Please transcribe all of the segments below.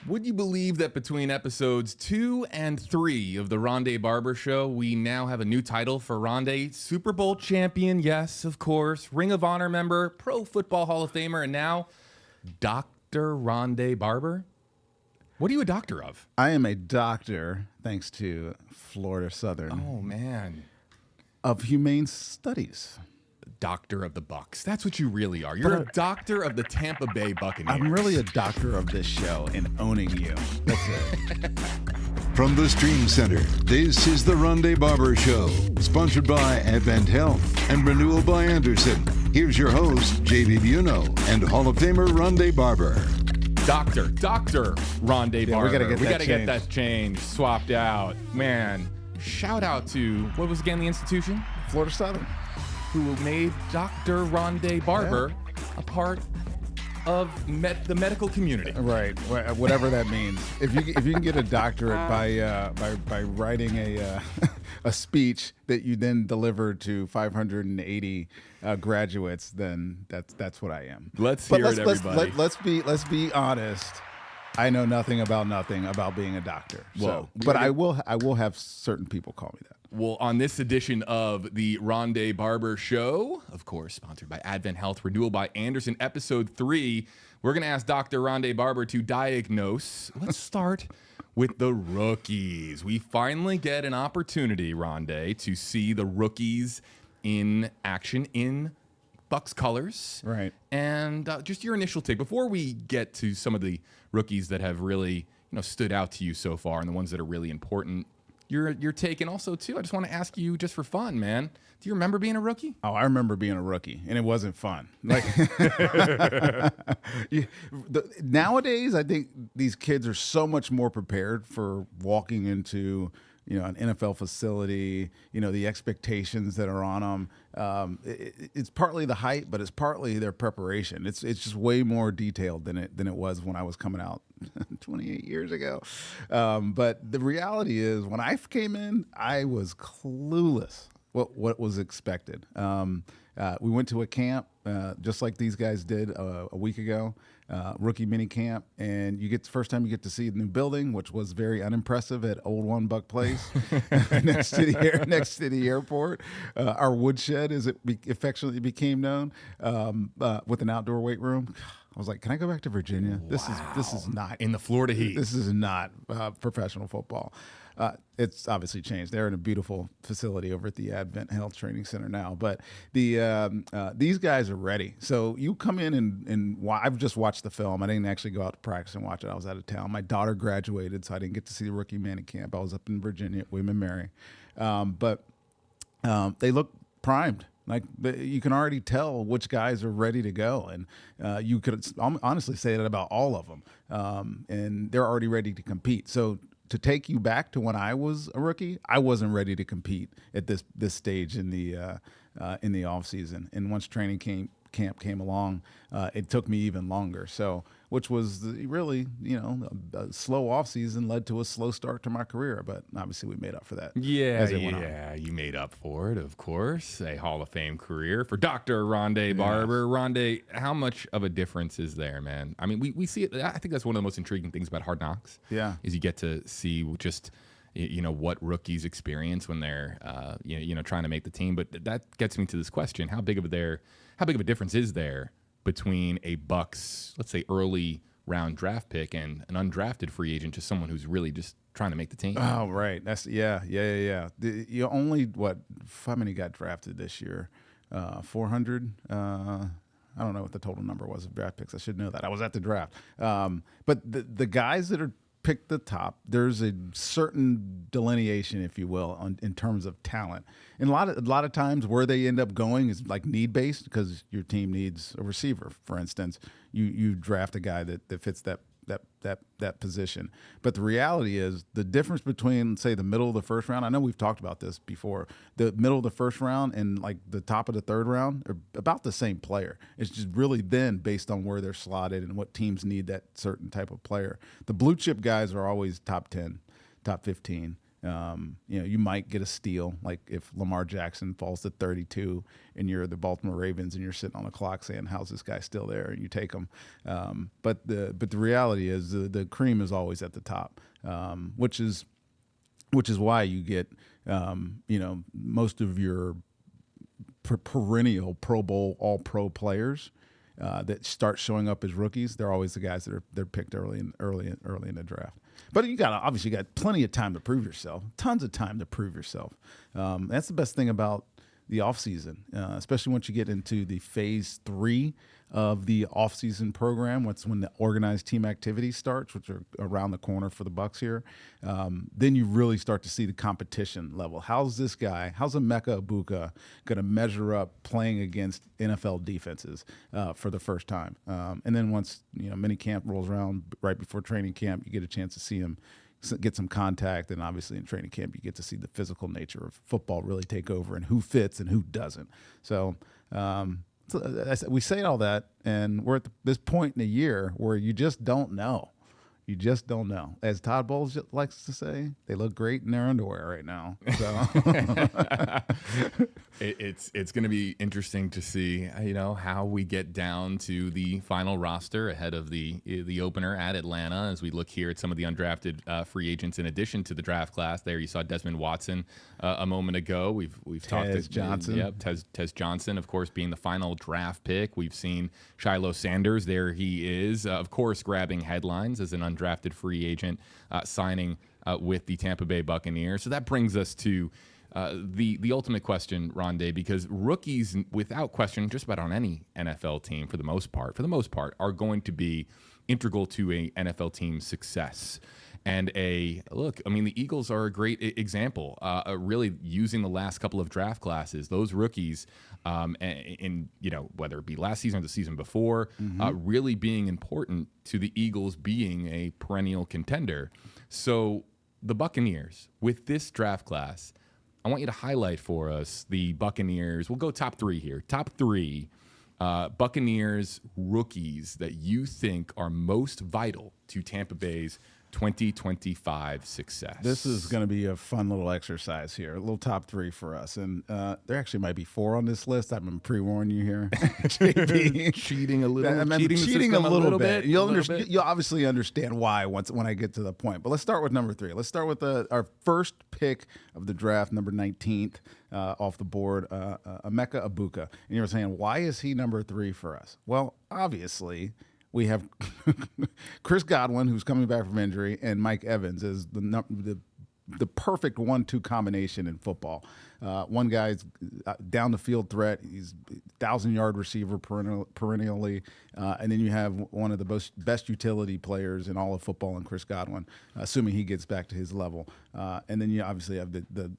Would you believe that between episodes 2 and 3 of the Rondé Barber Show, we now have a new title for Rondé? Super Bowl champion, yes, of course. Ring of Honor member, Pro Football Hall of Famer, and now Dr. Rondé Barber? What are you a doctor of? I am a doctor, thanks to Florida Southern. Oh, man. Of humane studies. Doctor of the Bucs. That's what you really are. You're a doctor of the Tampa Bay Buccaneers. I'm really a doctor of this show and owning you. That's it. From the Stream Center, this is the Rondé Barber Show, sponsored by Advent Health and Renewal by Andersen. Here's your host, J.B. Buno, and Hall of Famer Rondé Barber. Dr. Rondé Barber. We gotta get that changed, swapped out. Man, shout out to, what was again the institution? Florida Southern. Who made Dr. Rondé Barber a part of the medical community. Right, whatever that means. If you can get a doctorate by writing a speech that you then deliver to 580 graduates, then that's what I am. Let's hear it, everybody. Let's be honest. I know nothing about being a doctor. Whoa. But I will have certain people call me that. Well, on this edition of the Rondé Barber Show, of course, sponsored by Advent Health, Renewal by Andersen, episode 3, we're going to ask Dr. Rondé Barber to diagnose. Let's start with the rookies. We finally get an opportunity, Rondé, to see the rookies in action in Bucs colors. Right. And just your initial take, before we get to some of the rookies that have really stood out to you so far and the ones that are really important, your take, and also, too, I just want to ask you just for fun, man. Do you remember being a rookie? Oh, I remember being a rookie, and it wasn't fun. Like nowadays, I think these kids are so much more prepared for walking into an NFL facility, the expectations that are on them. It's partly the hype, but it's partly their preparation. It's just way more detailed than it was when I was coming out 28 years ago. But the reality is, when I came in, I was clueless what was expected. We went to a camp just like these guys did a week ago. Rookie mini camp, and first time you get to see the new building, which was very unimpressive at Old One Buck Place next to the airport. Our woodshed, as it affectionately became known, with an outdoor weight room. I was like, can I go back to Virginia? Wow. This is not in the Florida heat. This is not professional football. It's obviously changed. They're in a beautiful facility over at the Advent Health Training Center now. But these guys are ready. So you come in and I've just watched the film. I didn't actually go out to practice and watch it. I was out of town. My daughter graduated, so I didn't get to see the rookie mini camp. I was up in Virginia at William and Mary. But they look primed. Like, you can already tell which guys are ready to go, and you could honestly say that about all of them. And they're already ready to compete. So to take you back to when I was a rookie, I wasn't ready to compete at this stage in the off season. And once training camp came along, it took me even longer. So, which was really, a slow off season led to a slow start to my career. But obviously, we made up for that. Yeah, you made up for it, of course. A Hall of Fame career for Dr. Rondé Barber. Rondé, how much of a difference is there, man? I mean, we see it. I think that's one of the most intriguing things about Hard Knocks. Yeah, is you get to see just what rookies experience when they're trying to make the team. But that gets me to this question: how big of a difference is there between a Bucs, let's say, early round draft pick and an undrafted free agent, to someone who's really just trying to make the team? Oh, right. That's yeah. You only how many got drafted this year? 400. I don't know what the total number was of draft picks. I should know that. I was at the draft. But the guys that are picked the top, there's a certain delineation, if you will, in terms of talent. And a lot of times where they end up going is like need based, because your team needs a receiver, for instance. You draft a guy that fits that position. But the reality is, the difference between, say, the middle of the first round, I know we've talked about this before, the middle of the first round and like the top of the third round are about the same player. It's just really then based on where they're slotted and what teams need that certain type of player. The blue chip guys are always top 10, top 15. You might get a steal, like if Lamar Jackson falls to 32 and you're the Baltimore Ravens and you're sitting on the clock saying, how's this guy still there? And you take him. But the reality is the cream is always at the top, which is why you get, most of your perennial Pro Bowl, All-Pro players that start showing up as rookies. They're always the guys that they're picked early in the draft. But you got plenty of time to prove yourself, tons of time to prove yourself. That's the best thing about the offseason, especially once you get into the phase 3 of the offseason program, when the organized team activity starts, which are around the corner for the Bucs here. Then you really start to see the competition level. How's Emeka Egbuka going to measure up playing against NFL defenses for the first time? And then once mini camp rolls around right before training camp, you get a chance to see him get some contact, and obviously in training camp you get to see the physical nature of football really take over and who fits and who doesn't. So we say all that, and we're at this point in the year where you just don't know. You just don't know. As Todd Bowles likes to say, they look great in their underwear right now. So it's going to be interesting to see, how we get down to the final roster ahead of the opener at Atlanta. As we look here at some of the undrafted free agents in addition to the draft class. There you saw Desmond Watson a moment ago. We've talked to Johnson. Yep, Tez Johnson, of course, being the final draft pick. We've seen Shiloh Sanders. There he is, of course, grabbing headlines as an undrafted free agent, signing with the Tampa Bay Buccaneers. So that brings us to the ultimate question, Rondé, because rookies, without question, just about on any NFL team, for the most part, are going to be integral to a NFL team's success. And the Eagles are a great example, really using the last couple of draft classes, those rookies, whether it be last season or the season before, really being important to the Eagles being a perennial contender. So the Buccaneers, with this draft class, I want you to highlight for us the Buccaneers. We'll go top 3 here. Top 3 Buccaneers rookies that you think are most vital to Tampa Bay's 2025 success. This is going to be a fun little exercise here, a little top 3 for us. And there actually might be 4 on this list. I'm going to pre-warn you here. JB. Cheating a little. Cheating a little bit. You'll You'll obviously understand why when I get to the point. But let's start with number 3. Let's start with our first pick of the draft, number 19th off the board, Emeka Egbuka. And you were saying, why is he number 3 for us? Well, obviously, we have Chris Godwin, who's coming back from injury, and Mike Evans is the perfect 1-2 combination in football. One guy's down the field threat. He's 1,000-yard receiver perennially. And then you have one of the best utility players in all of football in Chris Godwin, assuming he gets back to his level. And then you obviously have the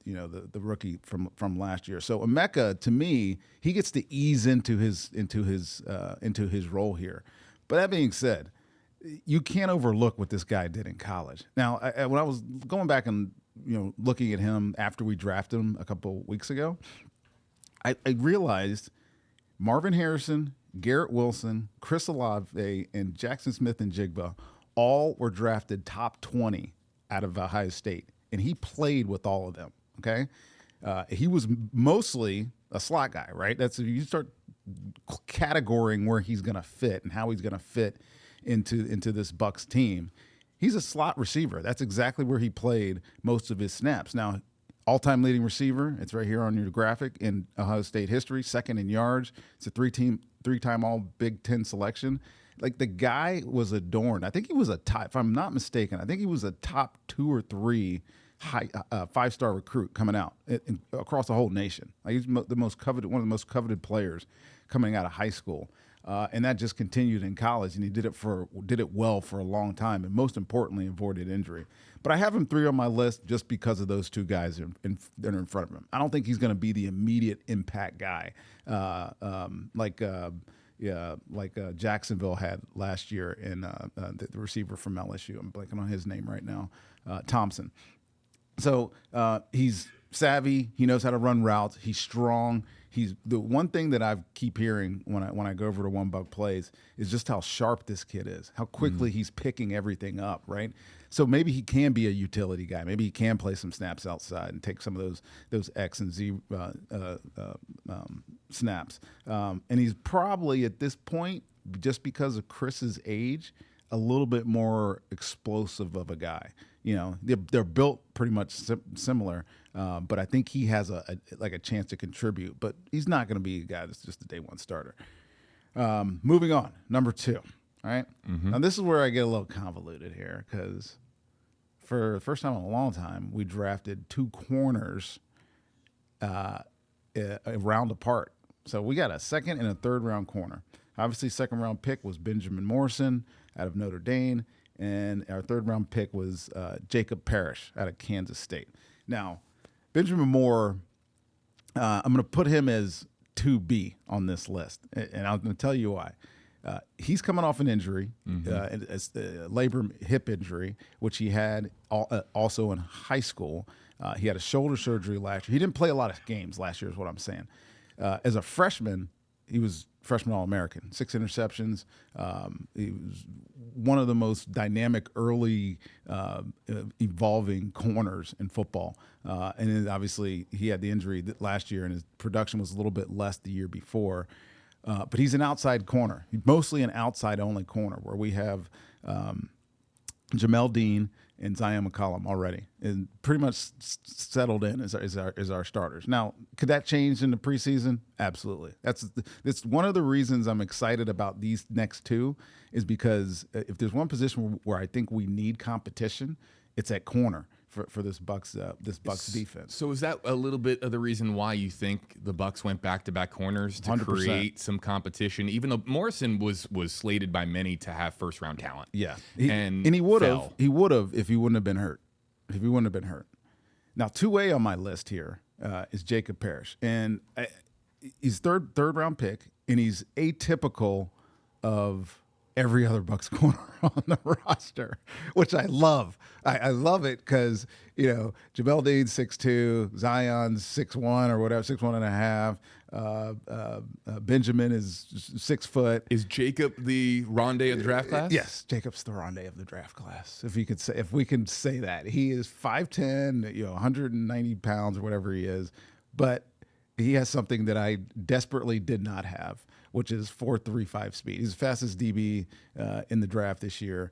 rookie from last year. So Emeka, to me, he gets to ease into his role here. But that being said, you can't overlook what this guy did in college. Now, when I was going back and looking at him after we drafted him a couple weeks ago, I realized Marvin Harrison, Garrett Wilson, Chris Olave, and Jackson Smith and Jigba all were drafted top 20 out of Ohio State, and he played with all of them. Okay, he was mostly a slot guy, right? That's if you start categorizing where he's going to fit and how he's going to fit into this Bucs team. He's a slot receiver. That's exactly where he played most of his snaps. Now, all-time leading receiver, it's right here on your graphic, in Ohio State history, second in yards. It's a three-time All-Big Ten selection. Like, the guy was adorned. I think he was if I'm not mistaken, I think he was a top 2 or 3 five-star recruit coming out across the whole nation. Like, he's one of the most coveted players coming out of high school, and that just continued in college. And he did it well for a long time, and most importantly, avoided injury. But I have him 3 on my list just because of those 2 guys that are in front of him. I don't think he's going to be the immediate impact guy like Jacksonville had last year in the receiver from LSU. I'm blanking on his name right now, Thompson. So he's savvy. He knows how to run routes. He's strong. He's the one thing that I keep hearing when I go over to One Buck Plays is just how sharp this kid is, how quickly he's picking everything up, right? So maybe he can be a utility guy. Maybe he can play some snaps outside and take some of those X and Z snaps. And he's probably at this point, just because of Chris's age, a little bit more explosive of a guy. You know, they're built pretty much similar, but I think he has a chance to contribute. But he's not going to be a guy that's just a day one starter. Moving on, number 2. All right. Now this is where I get a little convoluted here because for the first time in a long time, we drafted 2 corners a round apart. So we got a second and a third round corner. Obviously, second round pick was Benjamin Morrison out of Notre Dame. And our third round pick was Jacob Parrish out of Kansas State. Now, Benjamin Moore, I'm going to put him as 2B on this list, and I'm going to tell you why. He's coming off an injury, a labor hip injury, which he had also in high school. He had a shoulder surgery last year. He didn't play a lot of games last year is what I'm saying. As a freshman, he was freshman All-American, 6 interceptions. He was one of the most dynamic early evolving corners in football. And then obviously he had the injury last year and his production was a little bit less the year before. But he's an outside corner. He's mostly an outside-only corner where we have Jamel Dean and Zion McCollum already, and pretty much settled in as our starters. Now, could that change in the preseason? Absolutely. That's one of the reasons I'm excited about these next 2 is because if there's one position where I think we need competition, it's at corner for this Bucs defense. So is that a little bit of the reason why you think the Bucs went back-to-back corners to 100%. create some competition, even though Morrison was slated by many to have first-round talent? Yeah, and he would have. fell. He would have if he wouldn't have been hurt. If he wouldn't have been hurt. Now, 2A on my list here is Jacob Parrish, and he's third round pick, and he's atypical of every other Bucs corner on the roster, which I love. I love it because, you know, Jamel Dean's 6'2", Zion's 6'1" or whatever, 6'1.5". Benjamin is 6 foot. Is Jacob the Rondé of the draft class? Yes, Jacob's the Rondé of the draft class. If we can say that. He is 5'10", 190 pounds or whatever he is, but he has something that I desperately did not have, which is 4.35 speed. He's the fastest DB in the draft this year.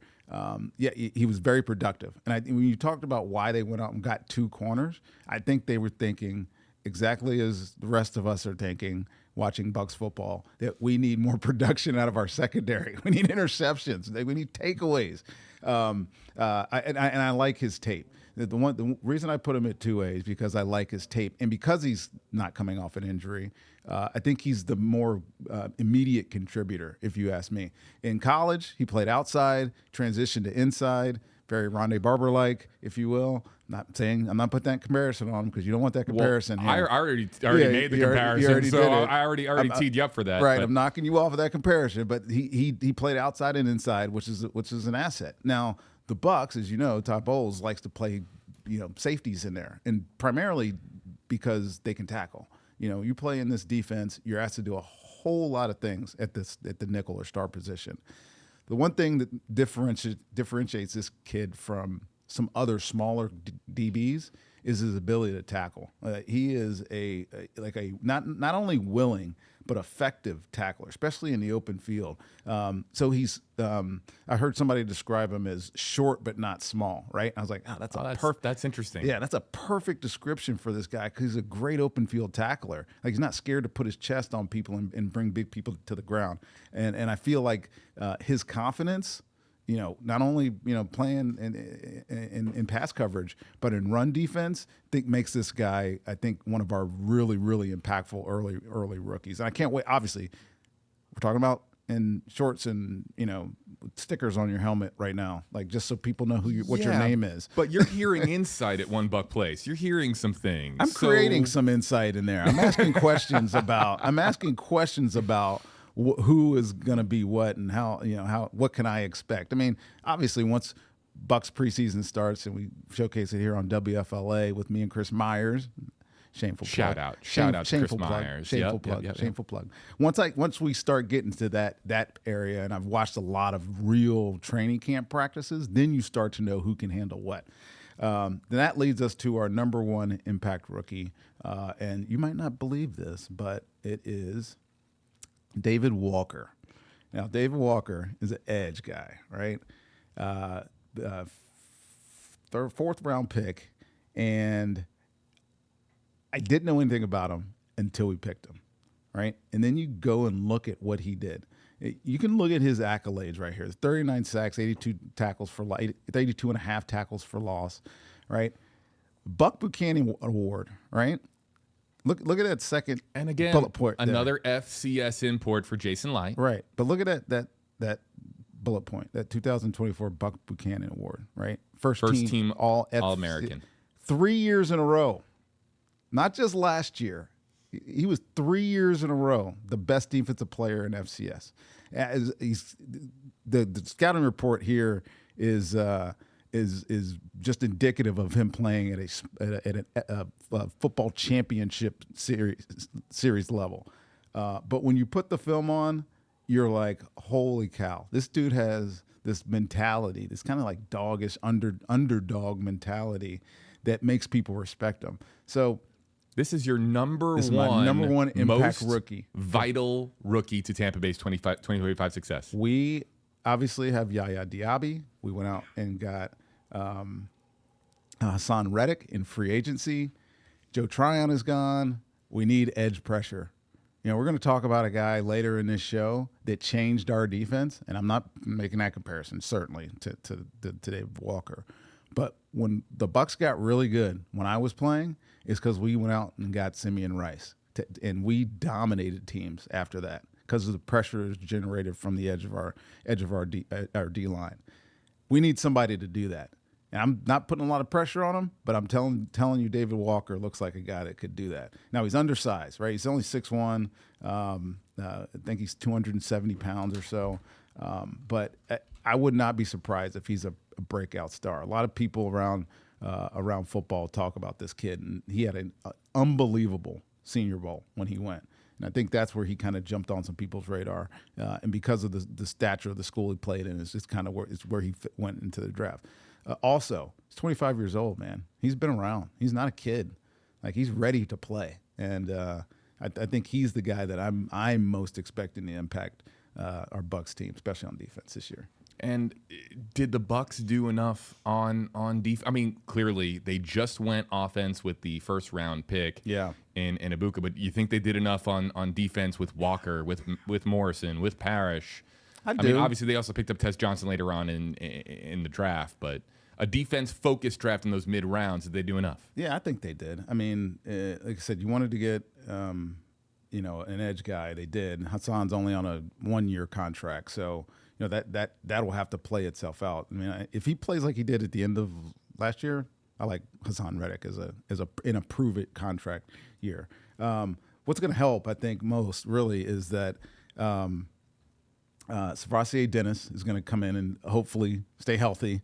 He was very productive. And when you talked about why they went out and got 2 corners, I think they were thinking exactly as the rest of us are thinking watching Bucs football, that we need more production out of our secondary. We need interceptions. We need takeaways. And I like his tape. The reason I put him at 2A is because I like his tape, and because he's not coming off an injury, I think he's the more immediate contributor, if you ask me. In college, he played outside, transitioned to inside, very Rondé Barber-like, if you will. I'm not putting that comparison on him because you don't want that comparison. Well, I already made the comparison, so I already teed you up for that. Right, but. I'm knocking you off of that comparison, but he played outside and inside, which is an asset. Now, the Bucs, as you know, Todd Bowles likes to play, safeties in there, and primarily because they can tackle. You play in this defense, you're asked to do a whole lot of things at the nickel or star position. The one thing that differentiates this kid from some other smaller DBs is his ability to tackle. He is a not only willing but effective tackler, especially in the open field. So he's I heard somebody describe him as short but not small, right? I was like, that's interesting. Yeah, that's a perfect description for this guy because he's a great open field tackler. Like, he's not scared to put his chest on people and bring big people to the ground. And I feel like his confidence, not only playing in pass coverage, but in run defense, makes this guy, I think, one of our really, really impactful early rookies. And I can't wait. Obviously, we're talking about in shorts and stickers on your helmet right now, like, just so people know what your name is. But you're hearing insight at One Buck Place. You're hearing some things. I'm creating some insight in there. I'm asking questions about. Who is going to be what and how, what can I expect? I mean, obviously, once Bucs preseason starts, and we showcase it here on WFLA with me and Chris Myers. Shameful plug. Shout out to Chris plug. Myers. Shameful plug. Shameful plug. Once we start getting to that area, and I've watched a lot of real training camp practices, then you start to know who can handle what. Then that leads us to our number one impact rookie, and you might not believe this, but it is David Walker. Now, David Walker is an edge guy, right? Fourth round pick, and I didn't know anything about him until we picked him, right? And then you go and look at what he did. You can look at his accolades right here. 39 sacks, 82 tackles for 82 and a half tackles for loss, right? Buck Buchanan Award, right? Look at that second And again, bullet point there. another FCS import for Jason Light. Right. But look at that bullet point, that 2024 Buck Buchanan Award, right? First team All-American. 3 years in a row. Not just last year. He was 3 years in a row the best defensive player in FCS. The scouting report here is just indicative of him playing at a football championship series level. But when you put the film on, you're like, holy cow! This dude has this mentality, this kind of like doggish underdog mentality that makes people respect him. So. This is your number This is one my number one impact most rookie. vital rookie to Tampa Bay's 2025 success. We obviously have Yaya Diaby. We went out and got Hassan Reddick in free agency. Joe Tryon is gone. We need edge pressure. You know, we're going to talk about a guy later in this show that changed our defense, and I'm not making that comparison, certainly, to Dave Walker. But when the Bucs got really good when I was playing, it's because we went out and got Simeon Rice, and we dominated teams after that because of the pressure generated from the edge of our D line. We need somebody to do that. And I'm not putting a lot of pressure on him, but I'm telling you, David Walker looks like a guy that could do that. Now, he's undersized, right? He's only 6'1". I think he's 270 pounds or so. But I would not be surprised if he's a breakout star. A lot of people around football talk about this kid, and he had an unbelievable Senior Bowl when he went. And I think that's where he kind of jumped on some people's radar. And because of the stature of the school he played in, it's just kind of where he went into the draft. Also, he's 25 years old, man. He's been around. He's not a kid. Like, he's ready to play. And I think he's the guy that I'm most expecting to impact our Bucs team, especially on defense this year. And did the Bucs do enough on defense? I mean, clearly they just went offense with the first round pick in Ibuka, but you think they did enough on defense with Walker, with Morrison, with Parrish? I mean, obviously they also picked up Tess Johnson later on in the draft, but a defense-focused draft in those mid-rounds, did they do enough? Yeah, I think they did. I mean, like I said, you wanted to get an edge guy. They did. Hassan's only on a 1-year contract, so that will have to play itself out. I mean, if he plays like he did at the end of last year, I like Hassan Reddick in a prove-it contract year. What's going to help, I think, most really is that Savassier Dennis is going to come in and hopefully stay healthy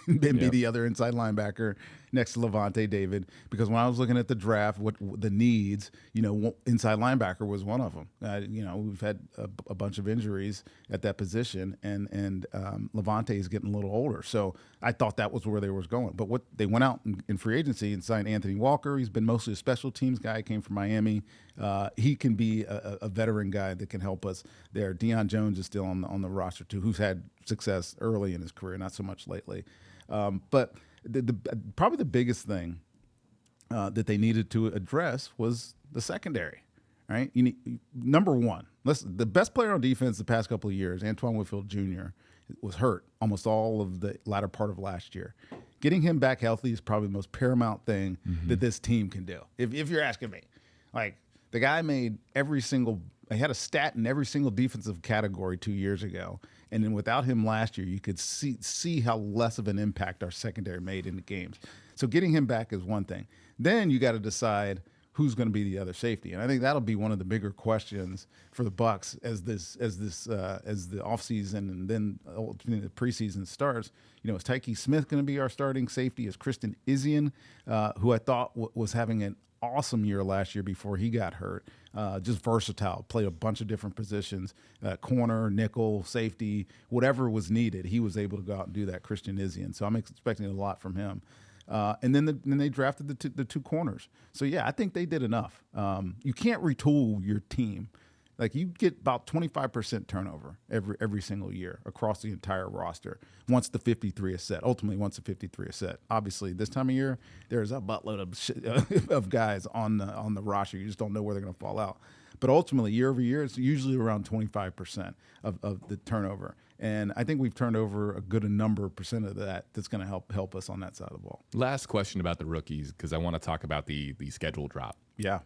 and be the other inside linebacker next to Levante David. Because when I was looking at the draft, what the needs, inside linebacker was one of them. We've had a bunch of injuries at that position, and Levante is getting a little older. So I thought that was where they was going. But what they went out in free agency and signed Anthony Walker. He's been mostly a special teams guy. Came from Miami. He can be a veteran guy that can help us there. Deion Jones is still on the roster too, who's had success early in his career, not so much lately. But probably the biggest thing that they needed to address was the secondary. Right? Number one, the best player on defense the past couple of years, Antoine Whitfield Jr., was hurt almost all of the latter part of last year. Getting him back healthy is probably the most paramount thing that this team can do. If you're asking me, like, the guy he had a stat in every single defensive category 2 years ago. And then without him last year, you could see how less of an impact our secondary made in the games. So getting him back is one thing. Then you got to decide, who's going to be the other safety. And I think that'll be one of the bigger questions for the Bucs as the offseason and then ultimately the preseason starts. Is Tyke Smith going to be our starting safety? Is Christian Isian, who I thought was having an awesome year last year before he got hurt, just versatile, played a bunch of different positions, corner, nickel, safety, whatever was needed. He was able to go out and do that, Christian Isian. So I'm expecting a lot from him. And then they drafted the two corners. So, yeah, I think they did enough. You can't retool your team. Like, you get about 25% turnover every single year across the entire roster once the 53 is set. Ultimately, once the 53 is set. Obviously, this time of year, there's a buttload of guys on the roster. You just don't know where they're going to fall out. But ultimately, year over year, it's usually around 25% of the turnover. And I think we've turned over a good number percent of that's going to help us on that side of the ball. Last question about the rookies, because I want to talk about the schedule drop. Yeah.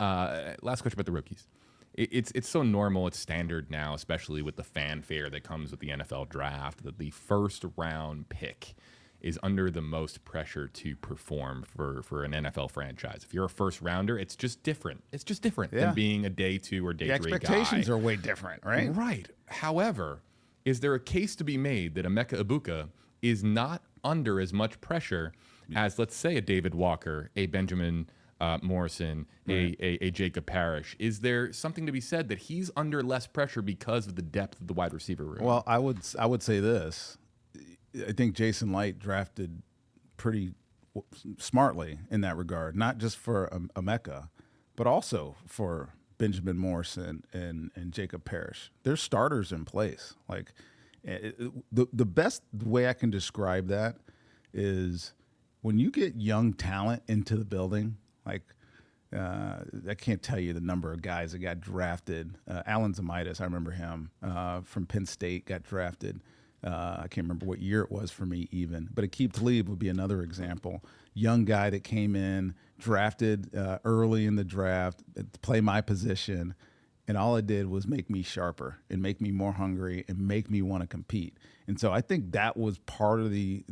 Last question about the rookies. It's so normal, it's standard now, especially with the fanfare that comes with the NFL draft, that the first round pick is under the most pressure to perform for an NFL franchise. If you're a first rounder, it's just different. It's just different than being a day 2 or day 3 guy. The expectations are way different, right? Right. However, is there a case to be made that Emeka Egbuka is not under as much pressure as, let's say, a David Walker, a Benjamin Morrison, a Jacob Parrish? Is there something to be said that he's under less pressure because of the depth of the wide receiver room? Well, I would say this. I think Jason Light drafted pretty smartly in that regard, not just for Emeka, but also for Benjamin Morrison and Jacob Parrish. There's starters in place. Like, the best way I can describe that is when you get young talent into the building. Like, I can't tell you the number of guys that got drafted. Alan Zamitis, I remember him from Penn State, got drafted. I can't remember what year it was for me even. But Aqib Talib would be another example. Young guy that came in, drafted early in the draft, to play my position, and all it did was make me sharper and make me more hungry and make me want to compete. And so I think that was part of the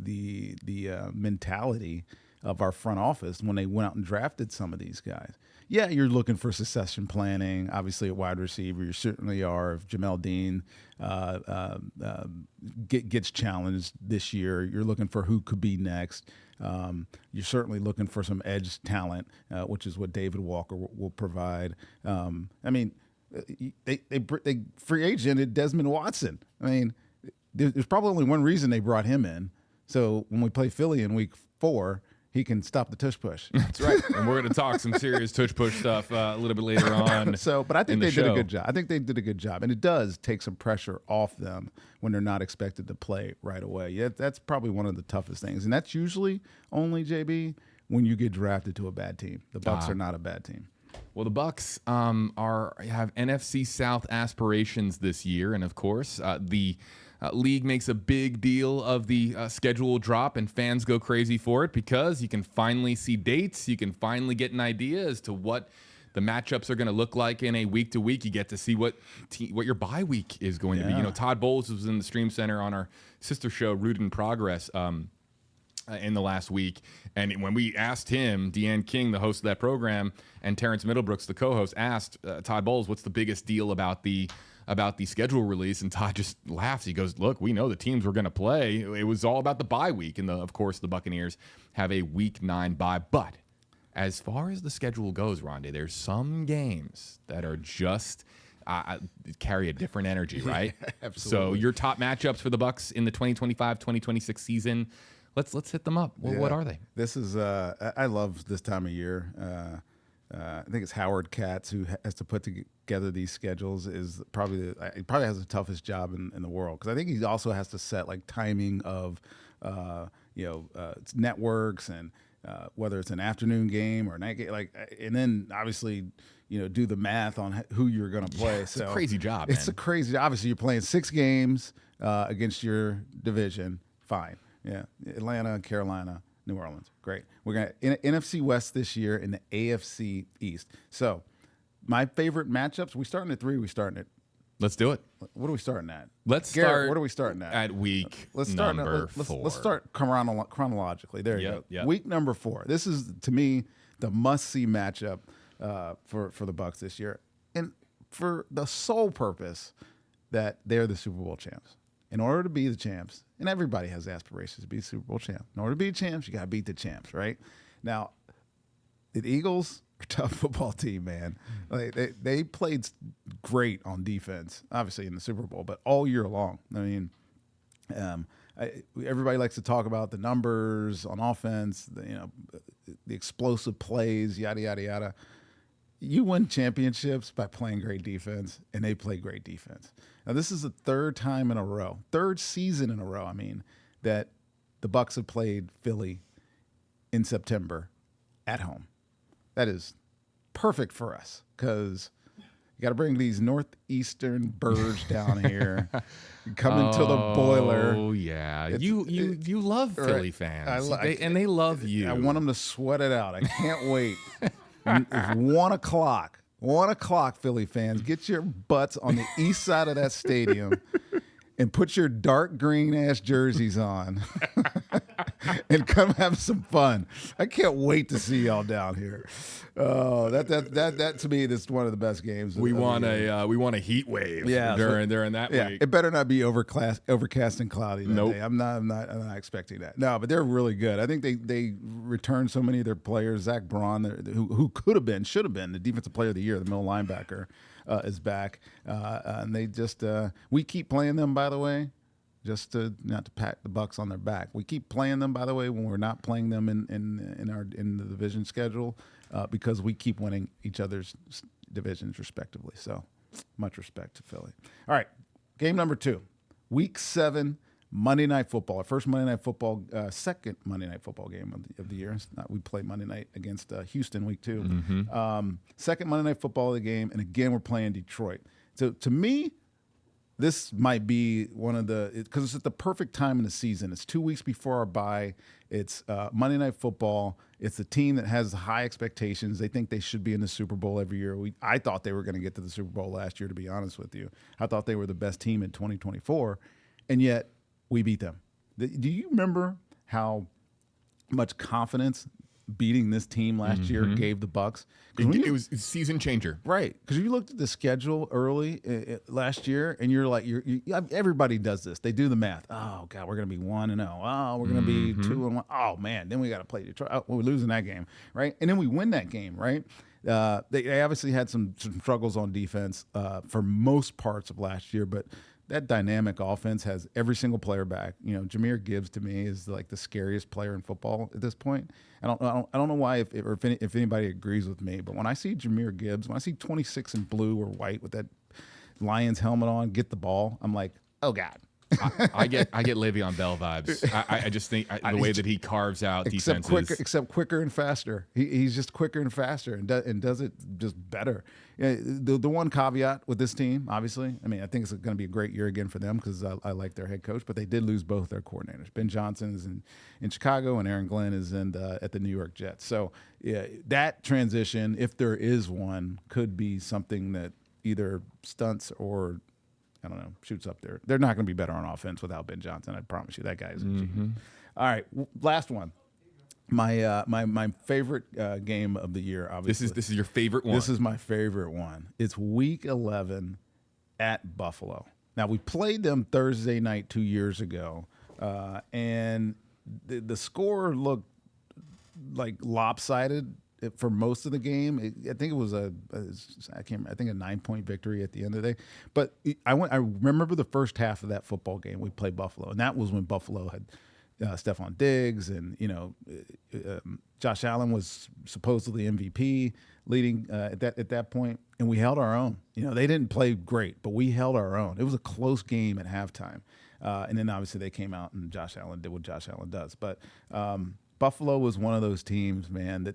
mentality of our front office when they went out and drafted some of these guys. Yeah, you're looking for succession planning, obviously at wide receiver. You certainly are. If Jamel Dean gets challenged this year, you're looking for who could be next. You're certainly looking for some edge talent, which is what David Walker will provide. I mean, they free agented Desmond Watson. I mean, there's probably only one reason they brought him in. So when we play Philly in week 4, he can stop the tush push. That's right. And we're going to talk some serious tush push stuff a little bit later on. But I think they did a good job. I think they did a good job. And it does take some pressure off them when they're not expected to play right away. Yeah, that's probably one of the toughest things. And that's usually only, JB, when you get drafted to a bad team. The Bucs are not a bad team. Well, the Bucs have NFC South aspirations this year. And, of course, the league makes a big deal of the schedule drop, and fans go crazy for it because you can finally see dates. You can finally get an idea as to what the matchups are going to look like in a week to week. You get to see what your bye week is going to be. You know, Todd Bowles was in the Stream Center on our sister show, Rooted in Progress, in the last week. And when we asked him, Deanne King, the host of that program, and Terrence Middlebrooks, the co-host, asked Todd Bowles, what's the biggest deal about the schedule release, and Todd just laughs. He goes, look, we know the teams we're going to play. It was all about the bye week. And, of course, the Buccaneers have a week 9 bye. But as far as the schedule goes, Rondé, there's some games that are just carry a different energy, right? Yeah, absolutely. So your top matchups for the Bucs in the 2025-2026 season, let's hit them up. Well, what are they? This is I love this time of year. I think it's Howard Katz who has to put together these schedules. Is probably he probably has the toughest job in the world, because I think he also has to set like timing of networks and whether it's an afternoon game or a night game, and then obviously do the math on who you're going to play. It's a crazy job. It's a crazy. Obviously, you're playing 6 games against your division. Fine, yeah, Atlanta, Carolina, New Orleans. Great. We're going to NFC West this year in the AFC East. So my favorite matchups, we starting at 3, we starting at... Let's do it. What are we starting at? Garrett, start... What are we starting at week number 4. Let's start chronologically. There you go. Yep. Week number 4. This is, to me, the must-see matchup for the Bucs this year, and for the sole purpose that they're the Super Bowl champs. In order to be the champs, and everybody has aspirations to be Super Bowl champ. In order to be champs, you got to beat the champs, right? Now, the Eagles are a tough football team, man. Like they played great on defense, obviously in the Super Bowl, but all year long. I mean, everybody likes to talk about the numbers on offense, the explosive plays, yada, yada, yada. You win championships by playing great defense, and they play great defense. Now, this is the third season in a row, that the Bucs have played Philly in September at home. That is perfect for us because you got to bring these northeastern birds down here, come into the boiler. Oh yeah, you love Philly fans, and they love you. I want them to sweat it out. I can't wait. It's 1 o'clock. 1 o'clock, Philly fans. Get your butts on the east side of that stadium and put your dark green ass jerseys on and come have some fun. I can't wait to see y'all down here. Oh, that to me, this is one of the best games. We want a heat wave. During that week. It better not be overcast and cloudy. Nope. Day. I'm not expecting that. No, but they're really good. I think they returned so many of their players. Zach Braun, who should have been the defensive player of the year, the middle linebacker, is back, and they just we keep playing them, by the way. Just not to pat the Bucs on their back. We keep playing them, by the way, when we're not playing them in the division schedule, because we keep winning each other's divisions respectively. So much respect to Philly. All right, game number 2, Week 7, Monday Night Football. Our first Monday Night Football, second Monday Night Football game of the year. We played Monday night against Houston Week 2. Mm-hmm. Second Monday Night Football of the game, and again we're playing Detroit. So to me, this might be one of because it's at the perfect time in the season. It's 2 weeks before our bye. It's Monday Night Football. It's a team that has high expectations. They think they should be in the Super Bowl every year. I thought they were going to get to the Super Bowl last year, to be honest with you. I thought they were the best team in 2024, and yet we beat them. Do you remember how much confidence beating this team last year gave the Bucs? It was a season changer, right? Because you looked at the schedule early last year, and you're like, everybody does this. They do the math. Oh God, we're gonna be 1-0. Oh, we're gonna be 2-1. Oh man, then we got to play Detroit. Oh, we're losing that game, right? And then we win that game, right? They obviously had some struggles on defense for most parts of last year, but that dynamic offense has every single player back. Jahmyr Gibbs to me is like the scariest player in football at this point. I don't know why if anybody agrees with me, but when I see Jahmyr Gibbs, when I see 26 in blue or white with that Lions helmet on, get the ball, I'm like, oh God. I get Le'Veon Bell vibes. I just think the way that he carves out defenses, except quicker and faster. He's just quicker and faster and does it just better. The one caveat with this team, obviously, I think it's going to be a great year again for them because I like their head coach, but they did lose both their coordinators. Ben Johnson is in Chicago and Aaron Glenn is at the New York Jets. So yeah, that transition, if there is one, could be something that either stunts or I don't know, shoots up there. They're not going to be better on offense without Ben Johnson. I promise you, that guy is a genius. All right, last one. My favorite game of the year. Obviously, this is your favorite one. This is my favorite one. It's Week 11 at Buffalo. Now we played them Thursday night 2 years ago, and the score looked like lopsided for most of the game. I think it was a 9-point victory at the end of the day. But I remember the first half of that football game. We played Buffalo, and that was when Buffalo had Stephon Diggs, and Josh Allen was supposedly MVP, leading at that point, and we held our own. They didn't play great, but we held our own. It was a close game at halftime, and then obviously they came out and Josh Allen did what Josh Allen does, but. Buffalo was one of those teams, man, that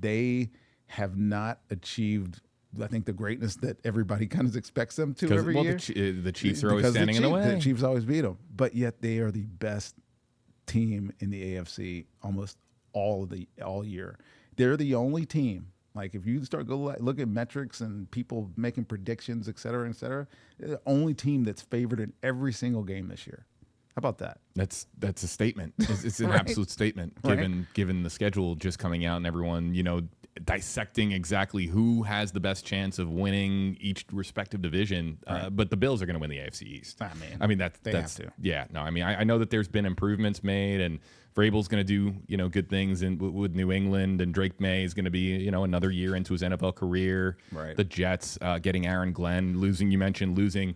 they have not achieved, I think, the greatness that everybody kind of expects them to every year. The Chiefs are always standing in the way. The Chiefs always beat them. But yet they are the best team in the AFC almost all year. They're the only team. Like, if you start look at metrics and people making predictions, et cetera, they're the only team that's favored in every single game this year. How about that? That's a statement. It's an Right. absolute statement, Right. given the schedule just coming out and everyone, dissecting exactly who has the best chance of winning each respective division. But the Bills are going to win the AFC East. I mean that's have to. Yeah, no, I mean I know that there's been improvements made, and Vrabel's going to do good things with New England, and Drake May is going to be another year into his NFL career. Right. The Jets getting Aaron Glenn, you mentioned losing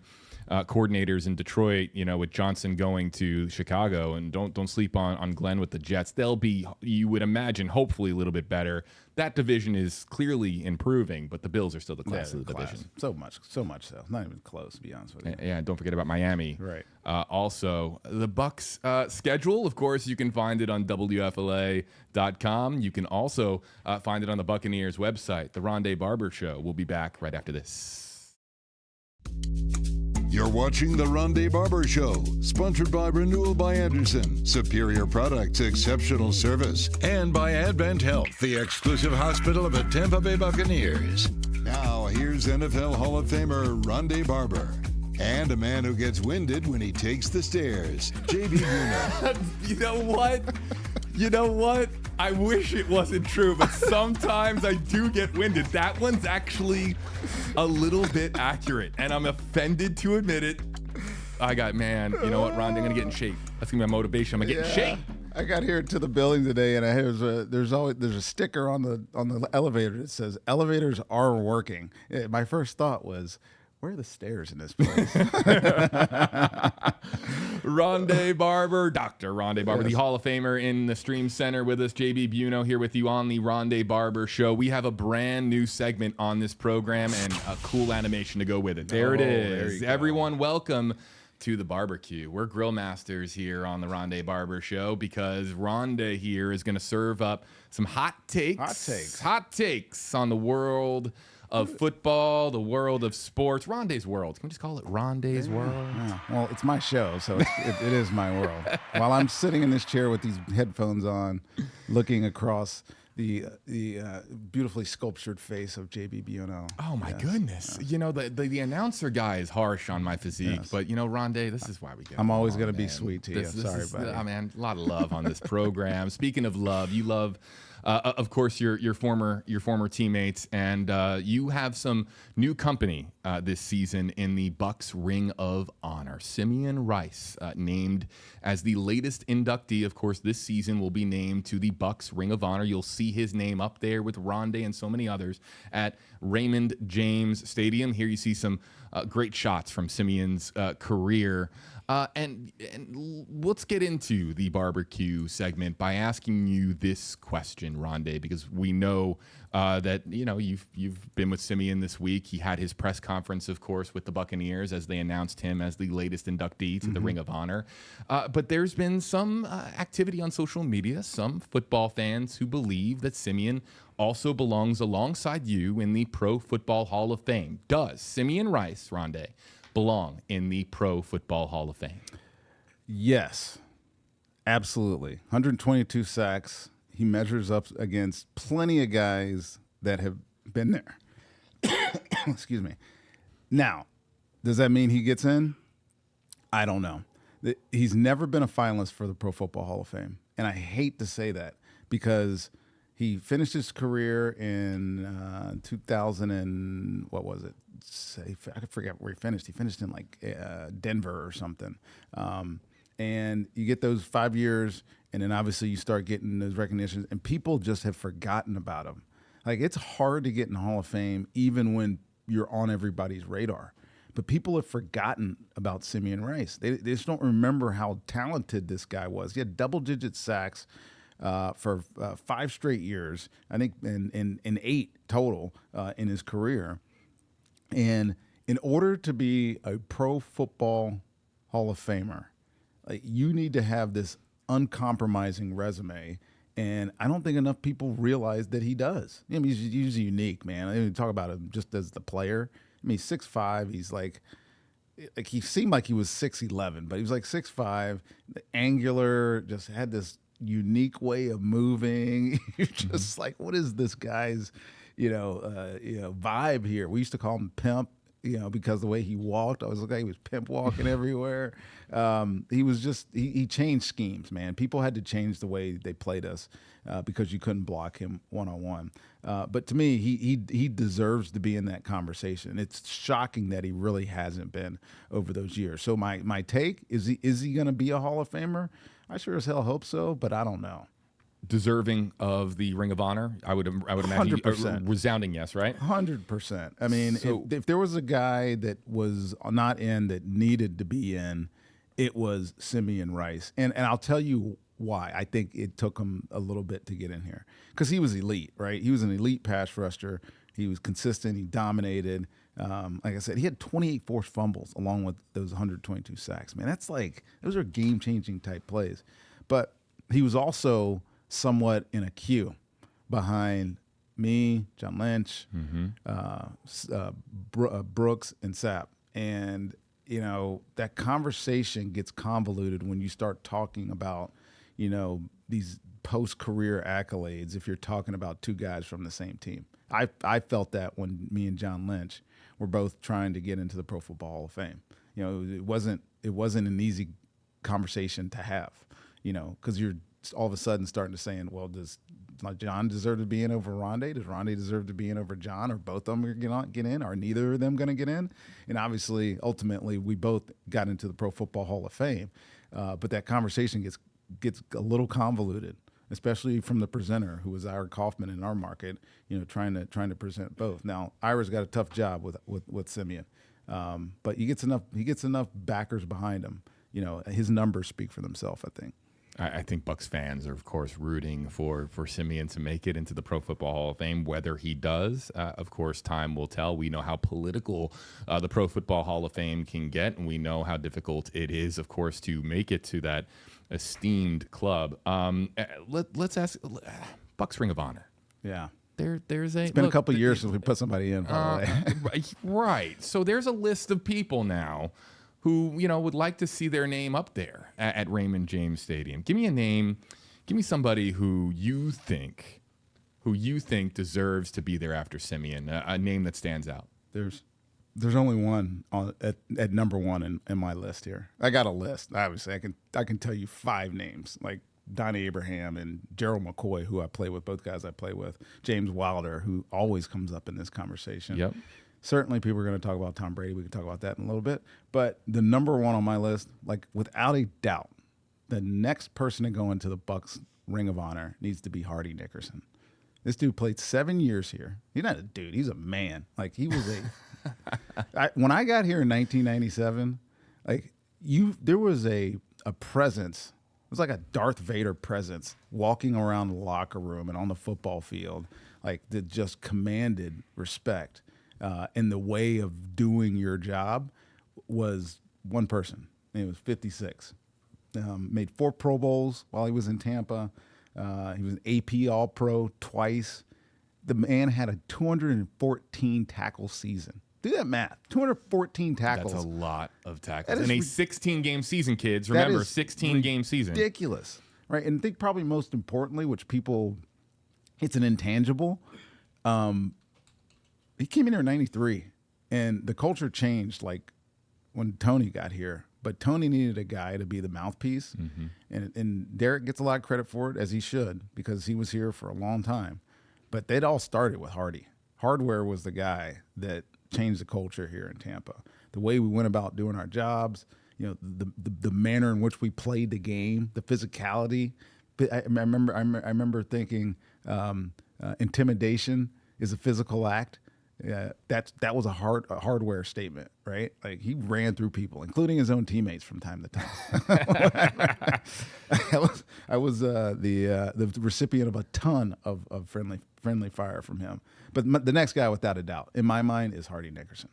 coordinators in Detroit, with Johnson going to Chicago, and don't sleep on Glenn with the Jets. They'll be, you would imagine, hopefully a little bit better. That division is clearly improving, but the Bills are still the class of the division. So much so. Not even close, to be honest with you. Yeah, don't forget about Miami. Right. Also, the Bucs schedule, of course, you can find it on WFLA.com. You can also find it on the Buccaneers website. The Rondé Barber Show. We'll be back right after this. You're watching The Rondé Barber Show, sponsored by Renewal by Andersen. Superior products, exceptional service. And by Advent Health, the exclusive hospital of the Tampa Bay Buccaneers. Now, here's NFL Hall of Famer Rondé Barber. And a man who gets winded when he takes the stairs, JB Buno. You know what? I wish it wasn't true, but sometimes I do get winded. That one's actually a little bit accurate, and I'm offended to admit it. You know what, Rondé? I'm going to get in shape. That's going to be my motivation. I'm going to get in shape. I got here to the building today, and there's a sticker on the elevator that says elevators are working. My first thought was, where are the stairs in this place? Rondé Barber, Dr. Rondé Barber, Yes. the Hall of Famer in the Stream Center with us. JB Buno here with you on the Rondé Barber Show. We have a brand new segment on this program and a cool animation to go with it. There it is. Everyone, welcome to the Barbercue. We're grill masters here on the Rondé Barber Show because Rondé here is going to serve up some hot takes on the world of football, the world of sports, Rondé's world. Can we just call it Rondé's world? Yeah. Well, it's my show, so it is my world. While I'm sitting in this chair with these headphones on, looking across the beautifully sculptured face of JB Buno. Oh my goodness! The announcer guy is harsh on my physique, but Rondé, this is why we get. I'm always going to be sweet to you. Sorry, buddy. Man, a lot of love on this program. Speaking of love, you love. Of course, your former teammates, and you have some new company this season in the Bucs Ring of Honor. Simeon Rice, named as the latest inductee, of course, this season will be named to the Bucs Ring of Honor. You'll see his name up there with Rondé and so many others at Raymond James Stadium. Here you see some great shots from Simeon's career. And let's get into the Barbercue segment by asking you this question, Rondé, because we know that you've been with Simeon this week. He had his press conference, of course, with the Buccaneers as they announced him as the latest inductee to the Ring of Honor. But there's been some activity on social media, some football fans who believe that Simeon also belongs alongside you in the Pro Football Hall of Fame. Does Simeon Rice, Rondé, belong in the Pro Football Hall of Fame? Yes, absolutely. 122 sacks. He measures up against plenty of guys that have been there. Excuse me. Now, does that mean he gets in? I don't know. He's never been a finalist for the Pro Football Hall of Fame. And I hate to say that because he finished his career in 2000 and what was it? I forget where he finished. He finished in like Denver or something. And you get those 5 years, and then obviously you start getting those recognitions, and people just have forgotten about him. Like, it's hard to get in the Hall of Fame even when you're on everybody's radar. But people have forgotten about Simeon Rice. They just don't remember how talented this guy was. He had double-digit sacks for 5 straight years, I think, in 8 total in his career. And in order to be a Pro Football Hall of Famer, you need to have this uncompromising resume, and I don't think enough people realize that he does. I mean, he's unique, man. I mean, talk about him just as the player. I mean, 6'5", he's like he seemed like he was 6'11", but he was like 6'5", angular, just had this unique way of moving. You're just like, what is this guy's, vibe here? We used to call him Pimp. because the way he walked, I was like, he was pimp walking everywhere. He changed schemes, man. People had to change the way they played us because you couldn't block him one-on-one. But to me, he deserves to be in that conversation. It's shocking that he really hasn't been over those years. So my take is he going to be a Hall of Famer? I sure as hell hope so, but I don't know. Deserving of the Ring of Honor, I would imagine. 100%. Resounding yes, right? 100%. I mean, if there was a guy that was not in that needed to be in, it was Simeon Rice. And I'll tell you why. I think it took him a little bit to get in here because he was elite, right? He was an elite pass rusher. He was consistent. He dominated. Like I said, he had 28 forced fumbles along with those 122 sacks. Man, those are game-changing type plays. But he was also somewhat in a queue behind me, John Lynch, Brooks, and Sapp. And, that conversation gets convoluted when you start talking about, these post-career accolades if you're talking about two guys from the same team. I felt that when me and John Lynch were both trying to get into the Pro Football Hall of Fame. It wasn't an easy conversation to have, because you're all of a sudden starting to saying, well, does John deserve to be in over Rondé? Does Rondé deserve to be in over John? Or both of them are going to get in? Are neither of them going to get in? And obviously, ultimately, we both got into the Pro Football Hall of Fame. But that conversation gets a little convoluted, especially from the presenter, who was Ira Kaufman in our market, trying to present both. Now, Ira's got a tough job with Simeon, but he gets enough backers behind him. His numbers speak for themselves, I think. I think Bucs fans are, of course, rooting for Simeon to make it into the Pro Football Hall of Fame. Whether he does, of course, time will tell. We know how political the Pro Football Hall of Fame can get, and we know how difficult it is, of course, to make it to that esteemed club. Let's ask Bucs Ring of Honor. Yeah. There's it's been a couple of years since we put somebody in, by the way. Right. So there's a list of people now who, would like to see their name up there at Raymond James Stadium. Give me a name. Give me somebody who you think deserves to be there after Simeon, a name that stands out. There's only one at number one in my list here. I got a list. Obviously, I can tell you 5 names, like Donnie Abraham and Gerald McCoy, who I play with, both guys I play with, James Wilder, who always comes up in this conversation. Yep. Certainly people are going to talk about Tom Brady. We can talk about that in a little bit. But the number one on my list, like without a doubt, the next person to go into the Bucs Ring of Honor needs to be Hardy Nickerson. This dude played 7 years here. He's not a dude. He's a man. Like, he was when I got here in 1997, there was a presence. It was like a Darth Vader presence walking around the locker room and on the football field, that just commanded respect. And the way of doing your job was one person. It was 56. Made 4 Pro Bowls while he was in Tampa. He was an AP All-Pro twice. The man had a 214 tackle season. Do that math. 214 tackles. That's a lot of tackles. In a 16-game season, kids. Remember, 16-game season. Ridiculous. Right? And I think probably most importantly, it's an intangible. He came in here in 93, and the culture changed when Tony got here. But Tony needed a guy to be the mouthpiece, and Derek gets a lot of credit for it, as he should, because he was here for a long time. But they'd all started with Hardy. Hardware was the guy that changed the culture here in Tampa. The way we went about doing our jobs, the manner in which we played the game, the physicality. I remember thinking intimidation is a physical act. Yeah, that was a hardware statement, right? Like, he ran through people, including his own teammates from time to time. I was the recipient of a ton of friendly fire from him. But the next guy, without a doubt, in my mind, is Hardy Nickerson.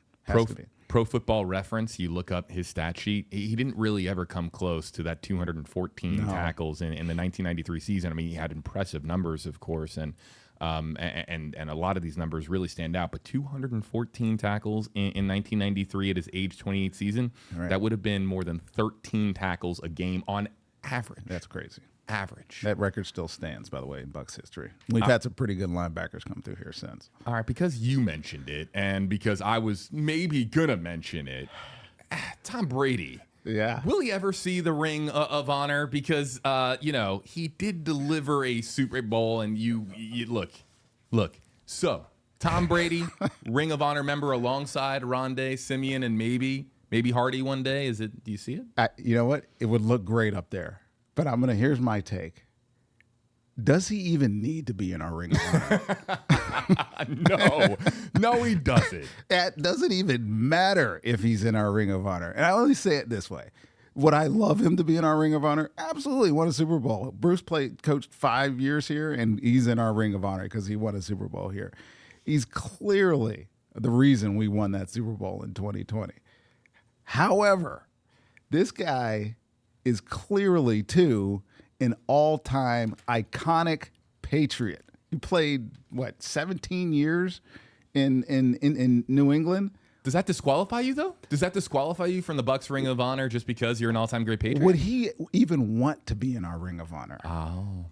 Pro Football Reference, you look up his stat sheet. He didn't really ever come close to that 214 tackles in the 1993 season. I mean, he had impressive numbers, of course, and a lot of these numbers really stand out. But 214 tackles in 1993 at his age 28 season, right. That would have been more than 13 tackles a game on average. That's crazy. Average. That record still stands, by the way, in Bucs history. We've had some pretty good linebackers come through here since. All right, because you mentioned it, and because I was maybe gonna mention it, Tom Brady. Yeah. Will he ever see the Ring of Honor? Because he did deliver a Super Bowl, and you look. So Tom Brady, Ring of Honor member alongside Rondé, Simeon, and maybe Hardy one day. Do you see it? You know what? It would look great up there. But here's my take. Does he even need to be in our Ring of Honor? No, he doesn't. It doesn't even matter if he's in our Ring of Honor. And I only say it this way. Would I love him to be in our Ring of Honor? Absolutely. Won a Super Bowl. Bruce coached 5 years here, and he's in our Ring of Honor because he won a Super Bowl here. He's clearly the reason we won that Super Bowl in 2020. However, this guy is clearly, too, an all-time iconic Patriot. He played, 17 years in New England? Does that disqualify you, though? Does that disqualify you from the Bucs Ring of Honor just because you're an all-time great Patriot? Would he even want to be in our Ring of Honor? Oh.